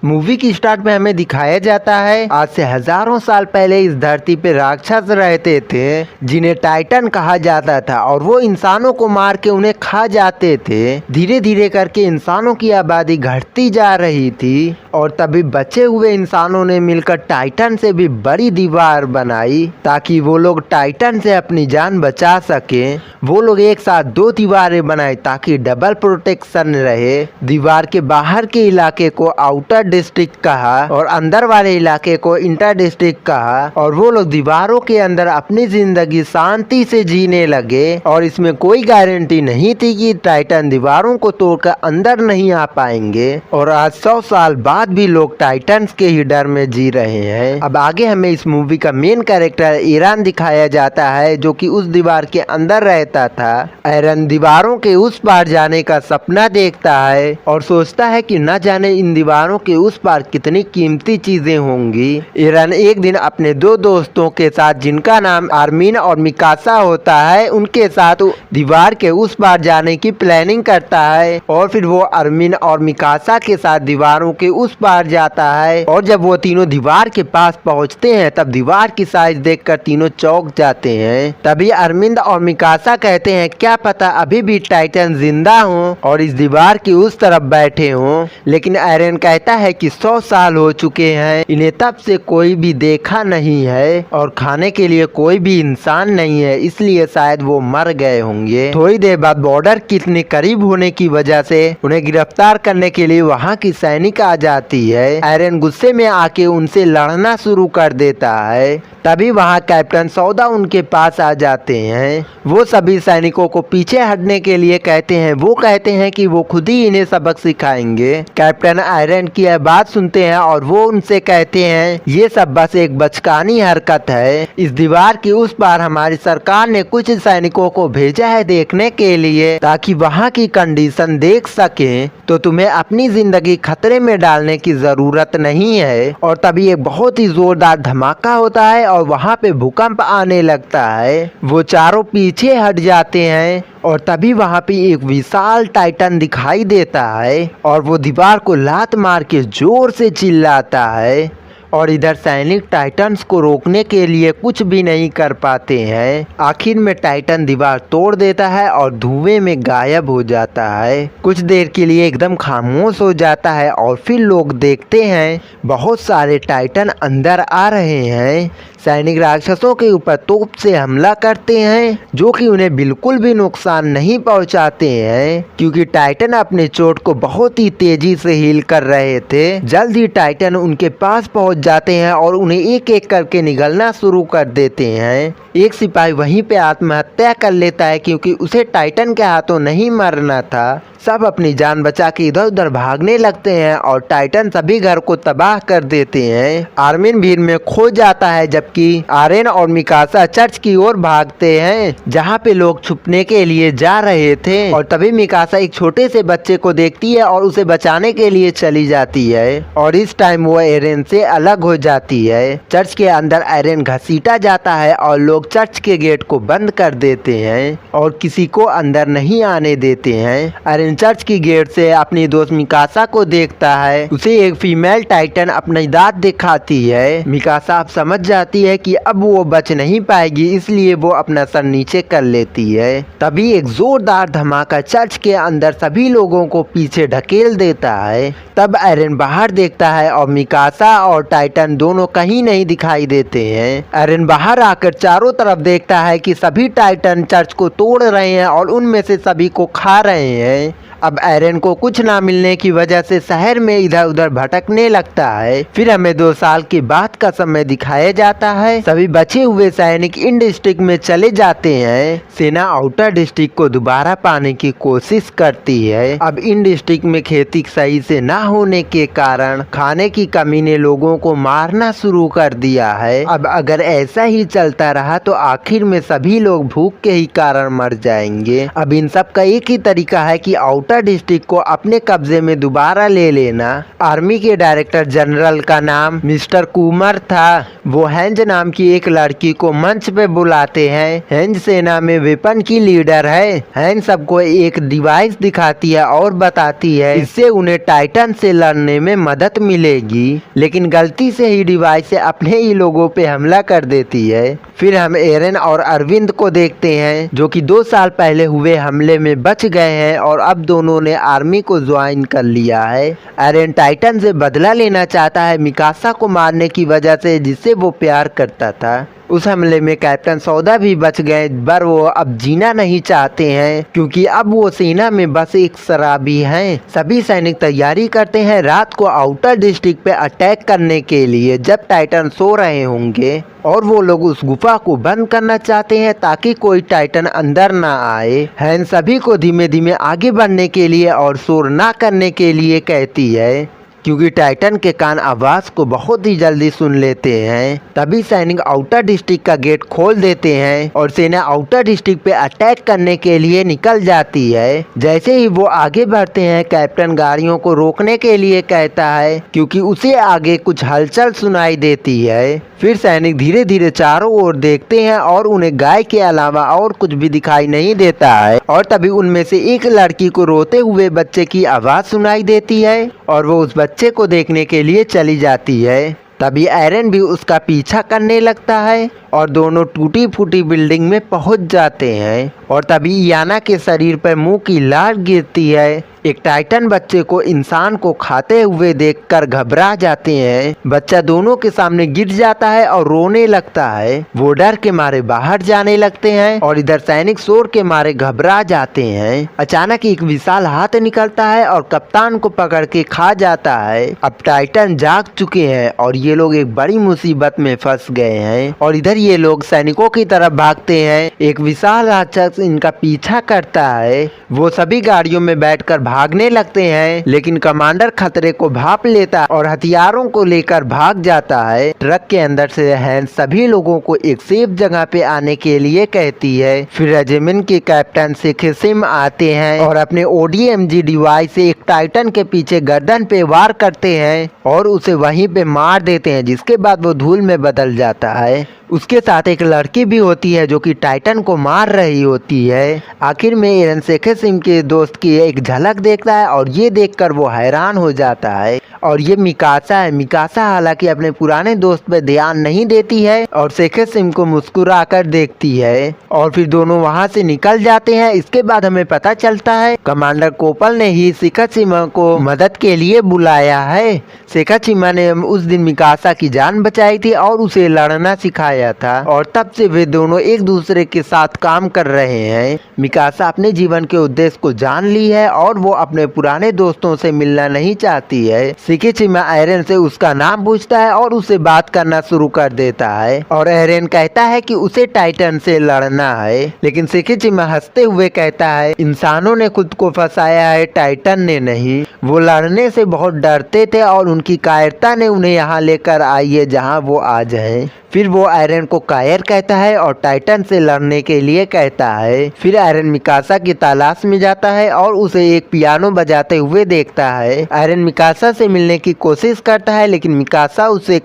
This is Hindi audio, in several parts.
मूवी की स्टार्ट में हमें दिखाया जाता है आज से हजारों साल पहले इस धरती पे राक्षस रहते थे जिन्हें टाइटन कहा जाता था और वो इंसानों को मार के उन्हें खा जाते थे। धीरे धीरे करके इंसानों की आबादी घटती जा रही थी और तभी बचे हुए इंसानों ने मिलकर टाइटन से भी बड़ी दीवार बनाई ताकि वो लोग टाइटन से अपनी जान बचा सके। वो लोग एक साथ 2 दीवारें बनाए ताकि डबल प्रोटेक्शन रहे। दीवार के बाहर के इलाके को आउटर डिस्ट्रिक्ट कहा और अंदर वाले इलाके को इंटर डिस्ट्रिक्ट कहा और वो लोग दीवारों के अंदर अपनी जिंदगी शांति से जीने लगे और इसमें कोई गारंटी नहीं थी कि टाइटन दीवारों को तोड़कर अंदर नहीं आ पाएंगे। और आज 100 साल बाद भी लोग टाइटन्स के ही डर में जी रहे हैं। अब आगे हमें इस मूवी का मेन कैरेक्टर एरन दिखाया जाता है जो कि उस दीवार के अंदर रहता था। एरन दीवारों के उस पार जाने का सपना देखता है और सोचता है कि न जाने इन दीवारों के उस पार कितनी कीमती चीजें होंगी। एरन एक दिन अपने 2 दोस्तों के साथ जिनका नाम आर्मिन और मिकासा होता है उनके साथ दीवार के उस पार जाने की प्लानिंग करता है और फिर वो आर्मिन और मिकासा के साथ दीवारों के उस पार जाता है। और जब वो तीनों दीवार के पास पहुंचते हैं तब दीवार की साइज देखकर तीनों चौंक जाते हैं। तभी अरविंद और मिकासा कहते हैं क्या पता अभी भी टाइटन जिंदा हो और इस दीवार की उस तरफ बैठे हो। लेकिन एरन कहता है कि 100 साल हो चुके हैं, इन्हें तब से कोई भी देखा नहीं है और खाने के लिए कोई भी इंसान नहीं है, इसलिए शायद वो मर गए होंगे। थोड़ी देर बाद बॉर्डर कितने करीब होने की वजह से उन्हें गिरफ्तार करने के लिए वहाँ की सैनिक आ जाती है। एरन गुस्से में आके उनसे लड़ना शुरू कर देता है। तभी वहाँ कैप्टन सौदा उनके पास आ जाते हैं। वो सभी सैनिकों को पीछे हटने के लिए कहते हैं। वो कहते हैं कि वो खुद ही इन्हें सबक सिखाएंगे। कैप्टन एरन की यह बात सुनते हैं और वो उनसे कहते हैं ये सब बस एक बचकानी हरकत है। इस दीवार के उस पार हमारी सरकार ने कुछ सैनिकों को भेजा है देखने के लिए ताकि वहाँ की कंडीशन देख सके, तो तुम्हें अपनी जिंदगी खतरे में डालने की जरूरत नहीं है। और तभी एक बहुत ही जोरदार धमाका होता है और वहाँ पे भूकंप आने लगता है। वो चारों पीछे हट जाते हैं और तभी वहाँ पे एक विशाल टाइटन दिखाई देता है और वो दीवार को लात मार के जोर से चिल्लाता है। और इधर सैनिक टाइटन्स को रोकने के लिए कुछ भी नहीं कर पाते हैं। आखिर में टाइटन दीवार तोड़ देता है और धुएं में गायब हो जाता है। कुछ देर के लिए एकदम खामोश हो जाता है और फिर लोग देखते हैं बहुत सारे टाइटन अंदर आ रहे हैं। सैनिक राक्षसों के ऊपर तोप से हमला करते हैं जो कि उन्हें बिल्कुल भी नुकसान नहीं पहुंचाते हैं क्योंकि टाइटन अपने चोट को बहुत ही तेजी से हील कर रहे थे। जल्द ही टाइटन उनके पास पहुंच जाते हैं और उन्हें एक एक करके निगलना शुरू कर देते हैं। एक सिपाही वहीं पे आत्महत्या कर लेता है क्योंकि उसे टाइटन के हाथों नहीं मरना था। सब अपनी जान बचा के इधर उधर भागने लगते हैं और टाइटन सभी घर को तबाह कर देते हैं। आर्मिन भीड़ में खो जाता है जबकि आर्यन और मिकासा चर्च की ओर भागते हैं जहाँ पे लोग छुपने के लिए जा रहे थे। और तभी मिकासा एक छोटे से बच्चे को देखती है और उसे बचाने के लिए चली जाती है और इस टाइम वो एरन से अलग हो जाती है। चर्च के अंदर एरन घसीटा जाता है और लोग चर्च के गेट को बंद कर देते हैं और किसी को अंदर नहीं आने देते हैं। एरन चर्च की गेट से अपनी दोस्त मिकासा को देखता है। उसे एक फीमेल टाइटन अपनी दांत दिखाती है। मिकासा अब समझ जाती है कि अब वो बच नहीं पाएगी, इसलिए वो अपना सर नीचे कर लेती है। तभी एक जोरदार धमाका चर्च के अंदर सभी लोगों को पीछे ढकेल देता है। तब एरन बाहर देखता है और मिकासा और टाइटन दोनों कहीं नहीं दिखाई देते हैं। एरन बाहर आकर चारों तरफ देखता है कि सभी टाइटन चर्च को तोड़ रहे हैं और उनमें से सभी को खा रहे हैं। अब एरन को कुछ ना मिलने की वजह से शहर में इधर उधर भटकने लगता है। फिर हमें 2 साल के बाद का समय दिखाया जाता है। सभी बचे हुए सैनिक इन डिस्ट्रिक्ट में चले जाते हैं। सेना आउटर डिस्ट्रिक्ट को दोबारा पाने की कोशिश करती है। अब इन डिस्ट्रिक्ट में खेती सही से ना होने के कारण खाने की कमी ने लोगों को मारना शुरू कर दिया है। अब अगर ऐसा ही चलता रहा तो आखिर में सभी लोग भूख के ही कारण मर जाएंगे। अब इन सब का एक ही तरीका है कि आउटर आउटर डिस्ट्रिक्ट को अपने कब्जे में दोबारा ले लेना। आर्मी के डायरेक्टर जनरल का नाम मिस्टर कुमर था। वो हेंज नाम की एक लड़की को मंच पे बुलाते हैं। हेंज सेना में वेपन की लीडर है। हेंज सबको एक डिवाइस दिखाती है और बताती है इससे उन्हें टाइटन से लड़ने में मदद मिलेगी, लेकिन गलती से ही डिवाइस से अपने ही लोगों पे हमला कर देती है। फिर हम एरन और अरविंद को देखते हैं जो कि 2 साल पहले हुए हमले में बच गए हैं और अब दोनों ने आर्मी को ज्वाइन कर लिया है। एरन टाइटन से बदला लेना चाहता है मिकासा को मारने की वजह से जिससे वो प्यार करता था। उस हमले में कैप्टन सौदा भी बच गए, पर वो अब जीना नहीं चाहते हैं क्योंकि अब वो सेना में बस एक शराबी हैं। सभी सैनिक तैयारी करते हैं रात को आउटर डिस्ट्रिक्ट पे अटैक करने के लिए जब टाइटन सो रहे होंगे, और वो लोग उस गुफा को बंद करना चाहते हैं ताकि कोई टाइटन अंदर ना आए। हैन सभी को धीमे धीमे आगे बढ़ने के लिए और शोर ना करने के लिए कहती है क्योंकि टाइटन के कान आवाज को बहुत ही जल्दी सुन लेते हैं। तभी सैनिक आउटर डिस्ट्रिक्ट का गेट खोल देते हैं और सेना आउटर डिस्ट्रिक्ट पे अटैक करने के लिए निकल जाती है। जैसे ही वो आगे बढ़ते हैं कैप्टन गाड़ियों को रोकने के लिए कहता है क्योंकि उसे आगे कुछ हलचल सुनाई देती है। फिर सैनिक धीरे धीरे चारों ओर देखते हैं और उन्हें गाय के अलावा और कुछ भी दिखाई नहीं देता है, और तभी उनमें से एक लड़की को रोते हुए बच्चे की आवाज सुनाई देती है और वो उस बच्चे को देखने के लिए चली जाती है। तभी एरन भी उसका पीछा करने लगता है और दोनों टूटी फूटी बिल्डिंग में पहुंच जाते हैं, और तभी याना के शरीर पर मुंह की लार गिरती है। एक टाइटन बच्चे को इंसान को खाते हुए देखकर घबरा जाते हैं। बच्चा दोनों के सामने गिर जाता है और रोने लगता है। वो डर के मारे बाहर जाने लगते हैं और इधर सैनिक शोर के मारे घबरा जाते हैं। अचानक एक विशाल हाथ निकलता है और कप्तान को पकड़ के खा जाता है। अब टाइटन जाग चुके हैं और ये लोग एक बड़ी मुसीबत में फंस गए हैं, और इधर ये लोग सैनिकों की तरफ भागते हैं। एक विशाल राक्षस इनका पीछा करता है। वो सभी गाड़ियों में बैठकर भागने लगते हैं, लेकिन कमांडर खतरे को भांप लेता है और हथियारों को लेकर भाग जाता है। ट्रक के अंदर से हैंस सभी लोगों को एक सेफ जगह पे आने के लिए कहती है। फिर रेजिमेंट के कैप्टन सिम आते हैं और अपने ODMG डिवाइस से एक टाइटन के पीछे गर्दन पे वार करते हैं और उसे वहीं पे मार देते हैं, जिसके बाद वो धूल में बदल जाता है। उसके साथ एक लड़की भी होती है जो कि टाइटन को मार रही होती है। आखिर में एरन सिम के दोस्त की एक झलक देखता है और ये देखकर वो हैरान हो जाता है, और ये मिकासा है। मिकासा हालांकि अपने पुराने दोस्त पे ध्यान नहीं देती है और सिम को मुस्कुरा कर देखती है, और फिर दोनों वहाँ से निकल जाते हैं। इसके बाद हमें पता चलता है कमांडर कोपल ने ही सिमा को मदद के लिए बुलाया है। सिमा ने उस दिन मिकासा की जान बचाई थी और उसे लड़ना सिखाया था, और तब से वे दोनों एक दूसरे के साथ काम कर रहे हैं। मिकासा अपने जीवन के उद्देश्य को जान ली है और वो अपने पुराने दोस्तों से मिलना नहीं चाहती है। सिमा एरन से उसका नाम पूछता है और उसे बात करना शुरू कर देता है, और एरन कहता है कि उसे टाइटन से लड़ना है, लेकिन सिमा हंसते हुए कहता है इंसानों ने खुद को फंसाया है, टाइटन ने नहीं। वो लड़ने से बहुत डरते थे और उनकी कायरता ने उन्हें यहाँ लेकर आई है जहाँ वो आज हैं। फिर वो आयरन को कायर कहता है और टाइटन से लड़ने के लिए कहता है। फिर आयरन मिकासा की तलाश में जाता है और उसे एक पियानो बजाते हुए देखता है। आयरन मिकासा से मिलने की कोशिश करता है, लेकिन मिकासा उसे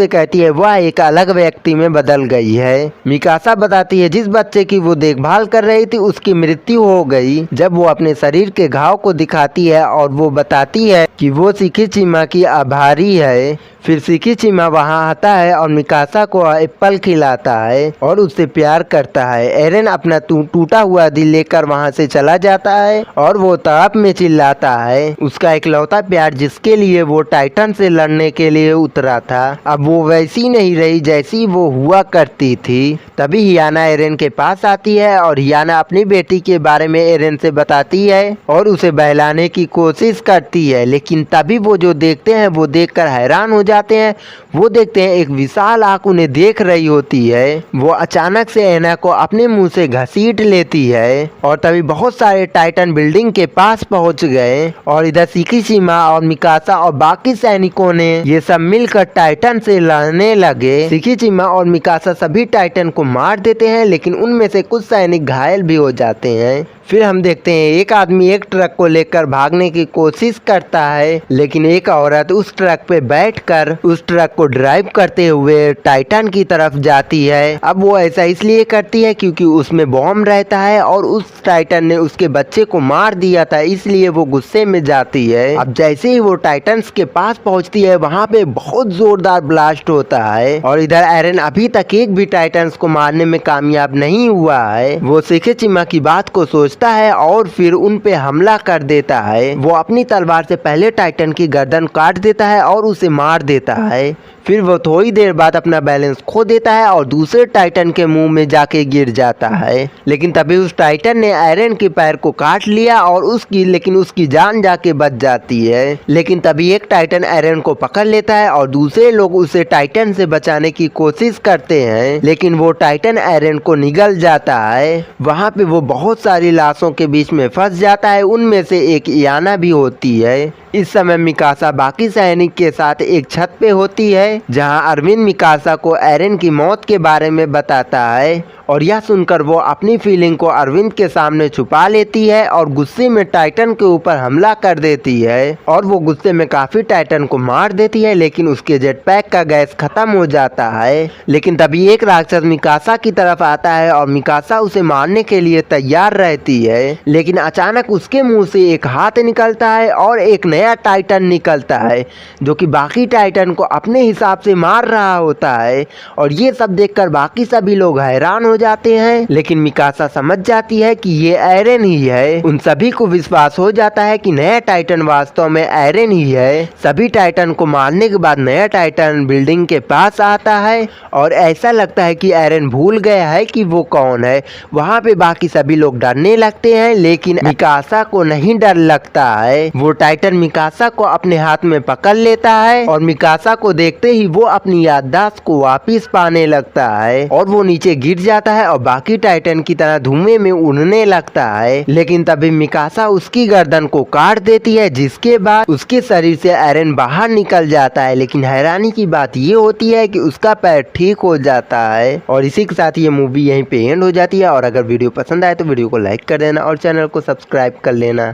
कहती है वह एक अलग व्यक्ति में बदल गई है। मिकासा बताती है जिस बच्चे की वो देखभाल कर रही थी उसकी मृत्यु हो गई। जब वो अपने शरीर के घाव को दिखाती है और वो बताती है कि वो सिमा की आभारी है। फिर सिमा वहाँ आता है और मिकासा को एप्पल खिलाता है और उससे प्यार करता है। एरन अपना टूटा हुआ दिल लेकर वहाँ से चला जाता है और वो तड़प में चिल्लाता है। उसका इकलौता प्यार जिसके लिए वो टाइटन से लड़ने के लिए उतरा था, अब वो वैसी नहीं रही जैसी वो हुआ करती थी। तभी हियाना एरन के पास आती है और हियाना अपनी बेटी के बारे में एरन से बताती है और उसे बहलाने की कोशिश करती है, लेकिन तभी वो जो देखते हैं वो देखकर हैरान हो जाते हैं। वो देखते हैं एक विशाल आंख उन्हें देख रही होती है। वो अचानक से एना को अपने मुंह से घसीट लेती है और तभी बहुत सारे टाइटन बिल्डिंग के पास पहुंच गए, और इधर सिमा और मिकासा और बाकी सैनिकों ने ये सब मिलकर टाइटन से लड़ने लगे। सिमा और मिकासा सभी टाइटन को मार देते हैं, लेकिन उनमें से कुछ सैनिक घायल भी हो जाते हैं। फिर हम देखते हैं एक आदमी एक ट्रक को लेकर भागने की कोशिश करता है, लेकिन एक औरत उस ट्रक पे बैठकर उस ट्रक को ड्राइव करते हुए टाइटन की तरफ जाती है। अब वो ऐसा इसलिए करती है क्योंकि उसमें बॉम्ब रहता है और उस टाइटन ने उसके बच्चे को मार दिया था, इसलिए वो गुस्से में जाती है। अब जैसे ही वो टाइटन्स के पास पहुंचती है, वहाँ पे बहुत जोरदार ब्लास्ट होता है और इधर एरन अभी तक एक भी टाइटन्स को मारने में कामयाब नहीं हुआ है। वो सेकेचिमा की बात को सोचता है और फिर उन पे हमला कर देता है। वो अपनी तलवार से पहले टाइटन की गर्दन काट देता है और उसे मार देता है। फिर वो थोड़ी देर बाद अपना बैलेंस खो देता है और दूसरे टाइटन के मुंह में जाके गिर जाता है। लेकिन तभी उस टाइटन ने एरन के पैर को काट लिया और उसकी जान जाके बच जाती है। लेकिन तभी एक टाइटन एरन को पकड़ लेता है और दूसरे लोग उसे टाइटन से बचाने की कोशिश करते हैं, लेकिन वो टाइटन एरन को निगल जाता है। वहाँ पे वो बहुत सारी लाशों के बीच में फंस जाता है, उनमें से एक इयाना भी होती है। इस समय मिकासा बाकी सैनिक के साथ एक छत पे होती है, जहां अरविंद मिकासा को एरन की मौत के बारे में बताता है और यह सुनकर वो अपनी फीलिंग को अरविंद के सामने छुपा लेती है और गुस्से में टाइटन के ऊपर हमला कर देती है और वो गुस्से में काफी टाइटन को मार देती है, लेकिन उसके जेट पैक का गैस खत्म हो जाता है। लेकिन तभी एक राक्षस मिकासा की तरफ आता है और मिकासा उसे मारने के लिए तैयार रहती है, लेकिन अचानक उसके मुंह से एक हाथ निकलता है और एक नया टाइटन निकलता है जो कि बाकी टाइटन को अपने हिसाब से मार रहा होता है। और ये सब देखकर बाकी सभी लोग हैरान हो जाते हैं, लेकिन मिकासा समझ जाती है कि ये एरन ही है। उन सभी को विश्वास हो जाता है कि नया टाइटन वास्तव में एरन ही है। सभी टाइटन को मारने के बाद नया टाइटन बिल्डिंग के पास आता है और ऐसा लगता है कि एरन भूल गया है कि वो कौन है। वहाँ पे बाकी सभी लोग डरने लगते हैं, लेकिन मिकासा को नहीं डर लगता है। वो टाइटन मिकासा को अपने हाथ में पकड़ लेता है और मिकासा को देखते ही वो अपनी याददाश्त को वापस पाने लगता है और वो नीचे गिर जाता है और बाकी टाइटन की तरह धुएं में उड़ने लगता है। लेकिन तभी मिकासा उसकी गर्दन को काट देती है, जिसके बाद उसके शरीर से एरन बाहर निकल जाता है। लेकिन हैरानी की बात ये होती है कि उसका पैर ठीक हो जाता है। और इसी के साथ ये मूवी यहीं पे एंड हो जाती है। और अगर वीडियो पसंद आए तो वीडियो को लाइक कर देना और चैनल को सब्सक्राइब कर लेना।